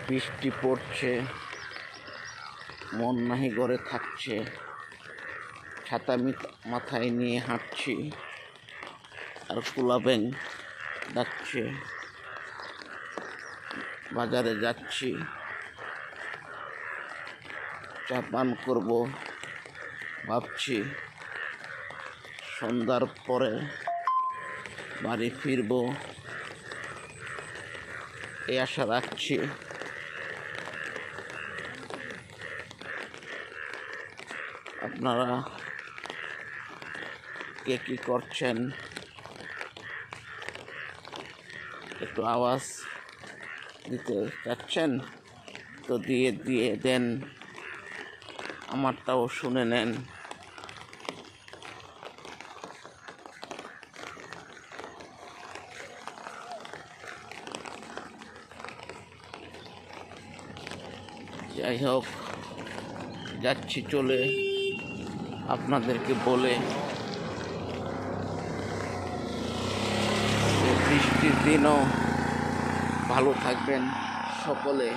বৃষ্টি পড়ছে, মন নাহি ঘরে থাকছে। ছাতা মাথায় নিয়ে হাঁটছি, আর কুলা ব্যাঙ ডাকছে। বাজারে যাচ্ছি, চা পান করবো ভাবছি। সন্ধ্যার পরে বাড়ি ফিরবো, এই আশা রাখছি। আপনারা কে কি করছেন একটু আওয়াজ দিতে চাচ্ছেন তো দিয়ে দেন, আমারটাও শুনে নেন। যাই হোক, যাচ্ছি চলে, আপনাদেরকে বলে বৃষ্টির দিনও ভালো থাকবেন সকলে।